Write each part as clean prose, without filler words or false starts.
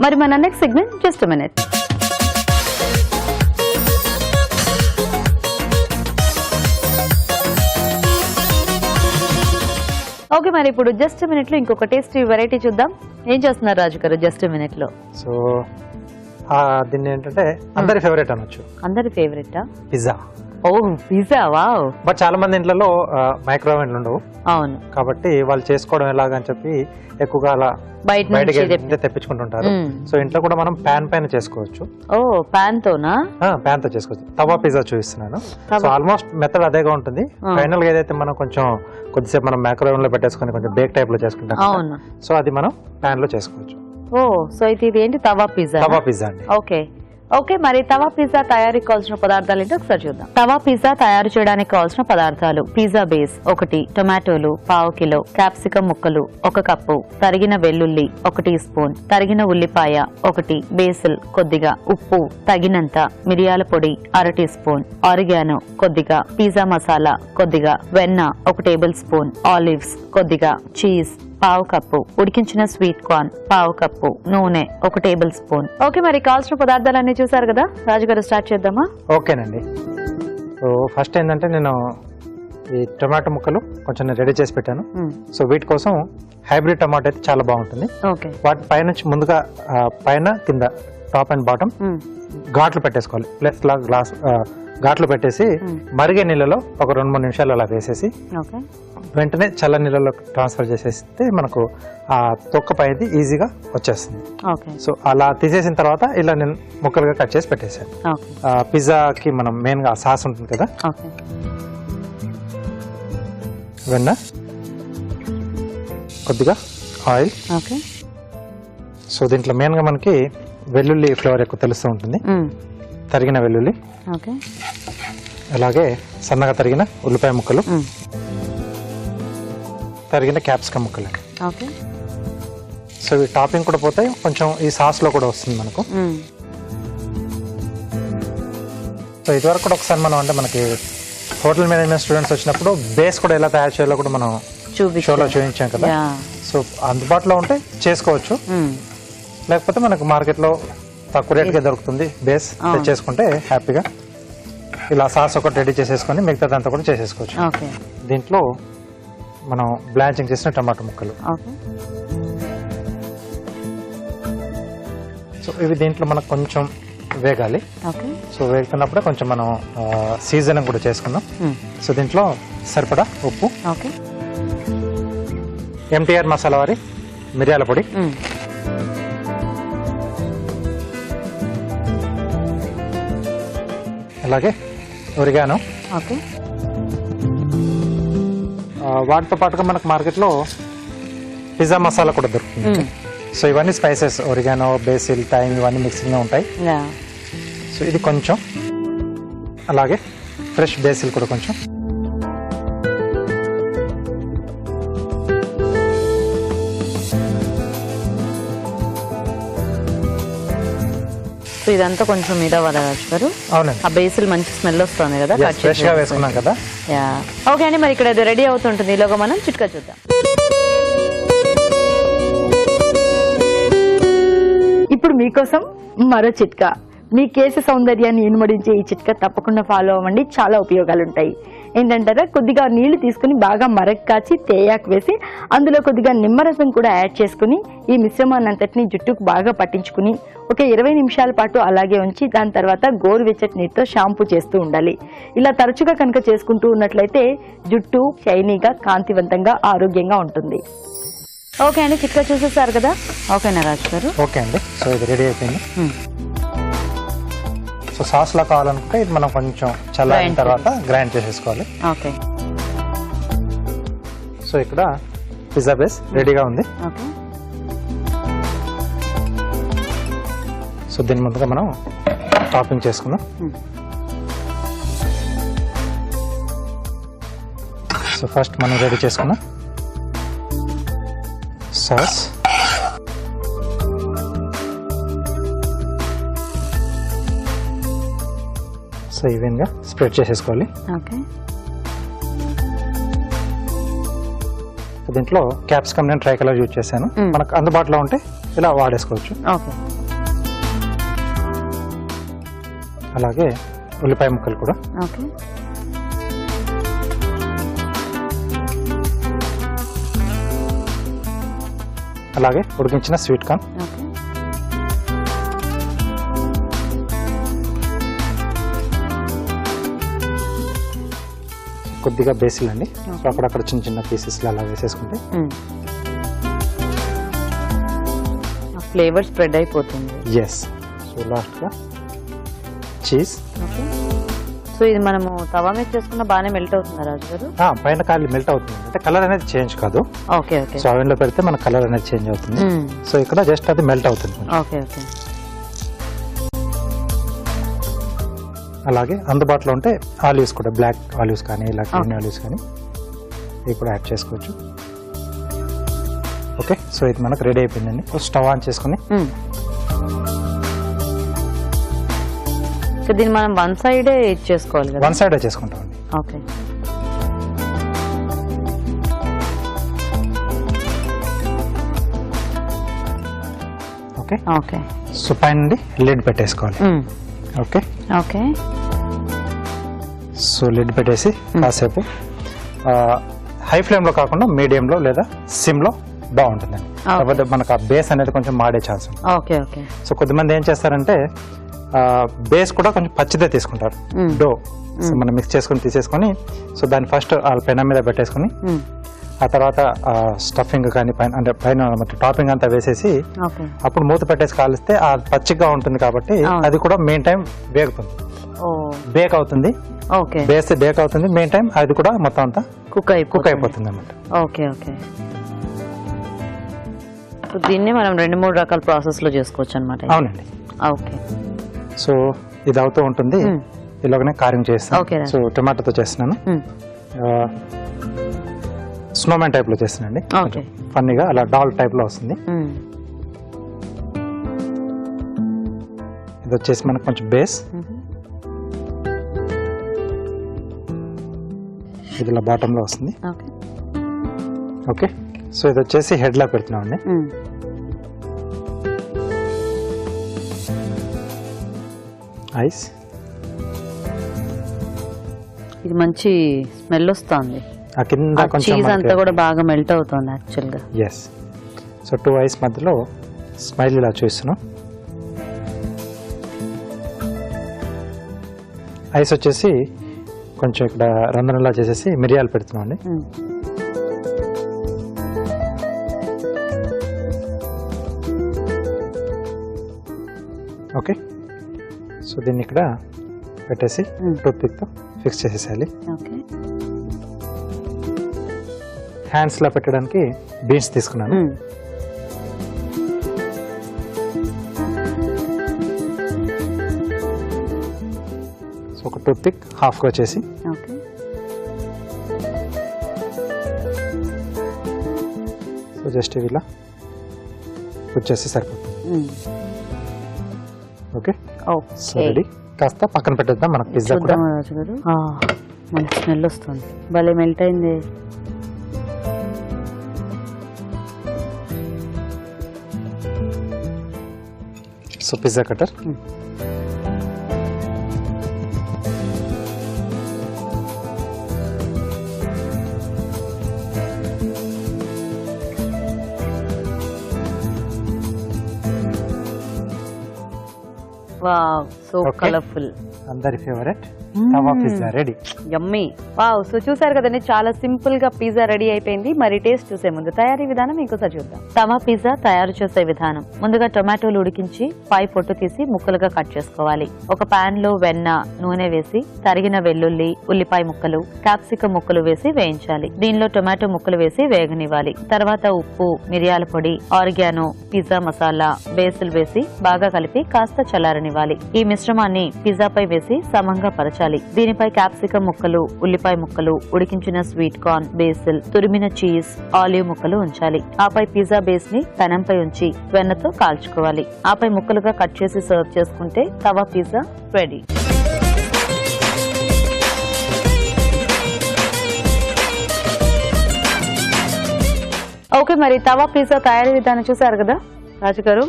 మరి మన next segment just minute. Okay, మరి ఇప్పుడు జస్ట్ మినిట్ లో ఇంకొక టేస్టీ వెరైటీ చూద్దాం. ఏం చేస్తున్నారు రాజు గారు జస్ట్ మినిట్ లో? సో దీన్ని ఏంటంటే అందరి ఫేవరెట్ అనొచ్చు. అందరి ఫేవరెటా? Pizza. Oh pizza, wow. But చాలా మంది ఇంట్లో మైక్రోవేవ్లు ఉండవు. అవును, కాబట్టి వాళ్ళు చేసుకోవడం ఎలాగని చెప్పి ఎక్కువగా అలా బయటకి తెప్పించుకుంటుంటారు. సో ఇంట్లో కూడా మనం ప్యాన్ పైన చేసుకోవచ్చు. ఓ ప్యాన్ తోనా? ప్యాన్ తో చేసుకోవచ్చు. తవా పిజ్జా చూపిస్తున్నాను. సో ఆల్మోస్ట్ మెథడ్ అదేగా ఉంటుంది. ఫైనల్ గా ఏదైతే మనం కొద్దిసేపు మనం మైక్రోవేవ్ లో పెట్టేసుకొని కొంచెం బేక్ టైప్ లో చేసుకుంటాం. సో అది మనం ప్యాన్ లో చేసుకోవచ్చు. ఓ సో ఇది ఏంటి? తవా పిజ్జా. తవా పిజ్జా అండి. ఓకే ఓకే, మరి తవా పిజ్జా తయారీకి కావాల్సిన పదార్థాలు ఏంటో ఒకసారి చూద్దాం. తవా పిజ్జా తయారు చేయడానికి కావాల్సిన పదార్థాలు: పిజ్జా బేస్ 1, టొమాటోలు 1/2 కిలో, క్యాప్సికం ముక్కలు 1 కప్పు, తరిగిన వెల్లుల్లి 1 టీ స్పూన్, తరిగిన ఉల్లిపాయ 1, బేసిల్ కొద్దిగా, ఉప్పు తగినంత, మిరియాల పొడి 1/2 టీ స్పూన్, ఆరిగానో కొద్దిగా, పిజ్జా మసాలా కొద్దిగా, వెన్న 1 టేబుల్ స్పూన్, ఆలివ్స్ కొద్దిగా, చీజ్ 1/2 కప్పు, ఉడికించిన స్వీట్ కార్న్ 1/2 కప్పు, నూనె 1 టేబుల్ స్పూన్. ఓకే, మరి కావాల్సిన పదార్థాలన్నీ చూసారు కదా రాజుగారు, స్టార్ట్ చేద్దామా? ఓకేనండి. సో ఫస్ట్ ఏంటంటే నేను ఈ టొమాటో ముక్కలు కొంచెం రెడీ చేసి పెట్టాను. సో వీటి కోసం హైబ్రిడ్ టమాటో అయితే చాలా బాగుంటుంది. వాటి పైనుంచి ముందుగా పైన కింద టాప్ అండ్ బాటమ్ ఘాట్లు పెట్టేసుకోవాలి. ప్లస్ లా గ్లాస్ ఘాట్లు పెట్టేసి మరిగే నీళ్ళలో ఒక 2-3 నిమిషాలు అలా వేసేసి వెంటనే చల్ల నీళ్ళలో ట్రాన్స్ఫర్ చేసేస్తే మనకు ఆ తొక్క పైది ఈజీగా వచ్చేస్తుంది. సో అలా తీసేసిన తర్వాత ఇలా నేను ముక్కలుగా కట్ చేసి పెట్టేసాను. పిజ్జాకి మనం మెయిన్ గా సాస్ ఉంటుంది కదా, వెన్న, కొద్దిగా ఆయిల్. సో దీంట్లో మెయిన్ గా మనకి వెల్లుల్లి ఫ్లేవర్ ఎక్కువ తెలుస్తూ ఉంటుంది. తరిగిన వెల్లుల్లి, అలాగే సన్నగా తరిగిన ఉల్లిపాయ ముక్కలు, తరిగిన క్యాప్సికం ముక్కలు. సో ఇవి టాపింగ్ కూడా పోతాయి, కొంచెం ఈ సాస్ లో కూడా వస్తుంది మనకు. సో ఇదివరకు కూడా ఒకసారి మనం అంటే మనకి హోటల్ మేనేజ్మెంట్ స్టూడెంట్స్ వచ్చినప్పుడు బేస్ కూడా ఎలా తయారు చేయాలో కూడా మనం షోలో చూపించాం కదా. సో అందుబాటులో ఉంటే చేసుకోవచ్చు, లేకపోతే మనకు మార్కెట్లో తక్కువ రేట్గా దొరుకుతుంది. బేస్ తెచ్చేసుకుంటే హ్యాపీగా ఇలా సాస్ ఒకటి రెడీ చేసేసుకొని మిగతాదంతా కూడా చేసేసుకోవచ్చు. దీంట్లో మనం బ్లాంచింగ్ చేసిన టమాటో ముక్కలు. సో ఇవి దీంట్లో మనకు కొంచెం వేగాలి. సో వేగుతున్నప్పుడే కొంచెం మనం సీజనింగ్ కూడా చేసుకుందాం. సో దీంట్లో సరిపడా ఉప్పు, ఎంటీఆర్ మసాలా వారి మిరియాల పొడి, అలాగే ఒరిగానో. వాటితో పాటుగా మనకు మార్కెట్లో పిజ్జా మసాలా కూడా దొరుకుతుంది. సో ఇవన్నీ స్పైసెస్, ఒరిగానో, బేసిల్, థైమ్ ఇవన్నీ మిక్సింగ్ లో ఉంటాయి. సో ఇది కొంచెం, అలాగే ఫ్రెష్ బేసిల్ కూడా కొంచెం. ఇదంతా కొంచెం మీద గారు. అవునండి, ఆ బేసిల్ మంచి స్మెల్ వస్తుంది కదా, ఫ్రెష్ గా వేసుకున్నాం కదా. ఓకే అండి, మరి ఇక్కడ అది రెడీ అవుతుంటుంది. ఈలోగా మనం చిట్కా చూద్దాం. ఇప్పుడు మీకోసం మరో చిట్కా. మీ కేశ సౌందర్యాన్ని ఇనుమడించే ఈ చిట్కా తప్పకుండా ఫాలో అవ్వండి, చాలా ఉపయోగాలు ఉంటాయి. ఏంటంటారా, కొద్దిగా నీళ్లు తీసుకుని బాగా మరగ కాచి తేయాకు వేసి అందులో కొద్దిగా నిమ్మరసం కూడా యాడ్ చేసుకుని ఈ మిశ్రమాన్ని అంతటిని జుట్టుకు బాగా పట్టించుకుని ఒక 20 నిమిషాల పాటు అలాగే ఉంచి దాని తర్వాత గోరువెచ్చటి నీటితో షాంపూ చేస్తూ ఉండాలి. ఇలా తరచుగా కనుక చేసుకుంటూ ఉన్నట్లయితే జుట్టు షైనీగా, కాంతివంతంగా, ఆరోగ్యంగా ఉంటుంది. ఓకే అండి, చిట్కా చూసేసారు కదా. ఓకేనా రాజు గారు? ఓకే అండి. సో ఇది రెడీ అయిపోయింది. సో సాస్ లా కావాలనుకుంటే ఇది మనం కొంచెం చల్లారిన తర్వాత గ్రైండ్ చేసేసుకోవాలి. ఓకే. సో ఇక్కడ పిజ్జా బేస్ రెడీగా ఉంది. సో దీని ముందుగా మనం టాపింగ్ చేసుకుందాం. సో ఫస్ట్ మనం రెడీ చేసుకున్నాం సాస్. సో ఈవెన్ గా స్ప్రెడ్ చేసేసుకోవాలి. దీంట్లో క్యాప్సికమ్ నేను ట్రై కలర్ యూజ్ చేశాను. మనకు అందుబాటులో ఉంటే ఇలా వాడేసుకోవచ్చు. ఓకే. అలాగే ఉల్లిపాయ ముక్కలు కూడా. ఓకే. అలాగే ఉడికించిన స్వీట్ కార్న్. ఓకే. కొద్దిగా బేసిల్ అండి. సో అక్కడక్కడ చిన్న చిన్న పీసెస్ అలా వేసేసుకుంటే ఫ్లేవర్ స్ప్రెడ్ అయిపోతుంది. ఎస్. సో లాస్ట్గా చీజ్. ఓకే. సో ఇది మనము తవా మీద చేసుకున్న బాగానే మెల్ట్ అవుతుందా రాజు గారు? పైన కాలి మెల్ట్ అవుతుంది, అంటే కలర్ అనేది చేంజ్ కాదు. ఓకే. ఓకే. సో ఓవెన్ లో పెడితే మన కలర్ అనేది చేంజ్ అవుతుంది. సో ఇక్కడ జస్ట్ అది మెల్ట్ అవుతుంది. ఓకే. ఓకే. అలాగే అందుబాటులో ఉంటే ఆలివ్స్ కూడా, బ్లాక్ ఆలివ్స్ కానీ ఇలా గ్రీన్ ఆలివ్స్ కానీ ఇవి కూడా యాడ్ చేసుకోవచ్చు. ఓకే. సో ఇది మనకు రెడీ అయిపోయిందండి. స్టవ్ ఆన్ చేసుకుని సో దీన్ని మనం వన్ సైడే చేసుకోవాలి కదా? వన్ సైడ్ చేసుకుంటామండి. ఓకే. ఓకే. ఓకే. సో పైన నుండి లిడ్ పెట్టేసుకోవాలి. ఓకే. ఓకే. సో లిడ్ పెట్టేసి కాసేపు హై ఫ్లేమ్ లో కాకుండా మీడియంలో లేదా సిమ్ లో బాగుంటుందండి. కాకపోతే మనకు ఆ బేస్ అనేది కొంచెం మాడే ఛాన్స్ ఉంది. ఓకే. ఓకే. సో కొద్దిమంది ఏం చేస్తారంటే బేస్ కూడా కొంచెం పచ్చిదే తీసుకుంటారు. డో మనం మిక్స్ చేసుకుని తీసేసుకొని సో దాన్ని ఫస్ట్ పెనం మీద పెట్టేసుకుని ఆ తర్వాత స్టఫింగ్ కానీ పైన అంటే పైన టాపింగ్ అంతా వేసేసి అప్పుడు మూత పెట్టేసి కాలిస్తే ఆ పచ్చిగా ఉంటుంది కాబట్టి అది కూడా మెయిన్ టైం వేగుతుంది, బేక్ అవుతుంది. బేస్ బేక్ అవుతుంది, మెయిన్ టైం అది కూడా మొత్తం అంతా కుక్ అయిపోతుంది అన్నమాట. ఓకే. ఓకే. దీన్ని మనం 2-3 రకాల ప్రాసెస్ లో చేసుకోవచ్చు అనమాట. అవునండి. ఓకే. సో ఇది అవుతూ ఉంటుంది. ఇలాగనే కారింగ్ చేస్తాను. సో టొమాటోతో చేస్తున్నాను. స్నోమ్యాన్ టైప్ లో చేస్తున్నాండి. ఫన్నీగా అలా డాల్ టైప్ లో వస్తుంది. ఇది వచ్చేసి మనకు కొంచెం బేస్, ఇది ఇలా బాటమ్ లో వస్తుంది. ఓకే. సో ఇది వచ్చేసి హెడ్ లా పెడుతున్నాం అండి. ఐస్. ఇది మంచి స్మెల్ వస్తుంది. ఆ కింద కొంచెం చీజ్ అంతా కూడా బాగా మెల్ట్ అవుతుంది యాక్చువల్ గా. ఎస్. సో 2 ఐస్ మధ్యలో స్మైల్ ఇలా చూస్తున్నాం. ఐస్ వచ్చేసి కొంచెం ఇక్కడ రంధ్రంలా చేసేసి మిరియాలు పెడుతున్నాం అండి. ఓకే. సో దీన్ని ఇక్కడ పెట్టేసి టూత్ పిక్ తో ఫిక్స్ చేసేసాలి. హ్యాండ్స్ లా పెట్టడానికి బీన్స్ తీసుకున్నాను. సో ఒక టూత్ పిక్ హాఫ్ గా చేసి సో జస్ట్ ఇలా పుట్ చేస్తే సరిపోతుంది. ఓకే. So ready. కాస్త పక్కన పెట్టేద్దాం. మనకు పిజ్జా కూడా మంచి స్మెల్ వస్తుంది, భలే మెల్ట్ అయింది. So pizza cutter. Wow, so colourful. అందరి ఫేవరెట్ తవా పిజ్జా రెడీ. యమ్మీ. వావ్. సో చూసారు కదండి, చాలా సింపుల్ గా పిజ్జా రెడీ అయిపోయింది. మరి టేస్ట్ చూసే ముందు తయారీ విధానం ఇంకోసారి చూద్దాం. తవా పిజ్జా తయారు చేసే విధానం: ముందుగా టొమాటోలు ఉడికించి పై పొట్టు తీసి ముక్కలుగా కట్ చేసుకోవాలి. ఒక పాన్ లో వెన్న, నూనె వేసి తరిగిన వెల్లుల్లి, ఉల్లిపాయ ముక్కలు, క్యాప్సికం ముక్కలు వేసి వేయించాలి. దీనిలో టొమాటో ముక్కలు వేసి వేగనివ్వాలి. తర్వాత ఉప్పు, మిరియాల పొడి, ఆరిగానో, పిజ్జా మసాలా, బేసిల్ వేసి బాగా కలిపి కాస్త చల్లారనివ్వాలి. ఈ మిశ్రమాన్ని పిజ్జాపై వేసి సమంగా పరచాలి. దీనిపై క్యాప్సికం ముక్కలు, ఉల్లిపాయ ముక్కలు, ఉడికించిన స్వీట్ కార్న్, బేసిల్, తురిమిన చీజ్, ఆలివ్ ముక్కలు ఉంచాలి. ఆపై పిజ్జా బేస్ ని పెనంపై ఉంచి వెన్నతో కాల్చుకోవాలి. ఆపై ముక్కలుగా కట్ చేసి సర్వ్ చేసుకుంటే తవా పిజ్జా రెడీ. ఓకే, మరి తవా పిజ్జా తయారీ విధానం చూసారు కదా. రాజు గారు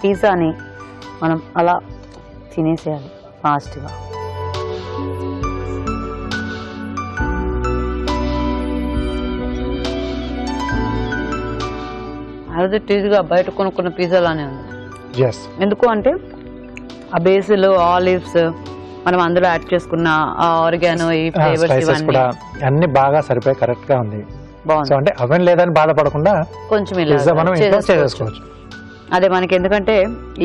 పిజ్జాని మనం అలా తినేసేయాలి ఫాస్ట్గా. అది టీజీగా బయట కొనుక్కున్న పిజ్జా లానే ఉంది. ఎందుకు అంటే ఆ బేసిల్ ఆలివ్స్ మనం అందులో యాడ్ చేసుకున్న ఆరిగానో ఈ ఫ్లేవర్స్ ఇవన్నీ అన్ని బాగా సరిపోయి కరెక్ట్ గా ఉంది. బాగుంది. అంటే అవెన్ లేదని బాధపడకుండా కొంచెం మనం ఇంట్లో చేసుకోవచ్చు. అదే మనకి ఎందుకంటే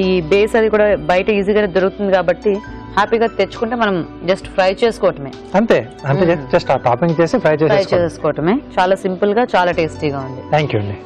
ఈ బేస్ అది కూడా బయట ఈజీగానే దొరుకుతుంది కాబట్టి హ్యాపీగా తెచ్చుకుంటే మనం జస్ట్ ఫ్రై చేసుకోవటమే. అంతే జస్ట్ ఆ టాపింగ్ చేసి ఫ్రై చేసుకోవటమే. చాలా సింపుల్ గా చాలా టేస్టీగా ఉంది. థ్యాంక్ యూ అండి.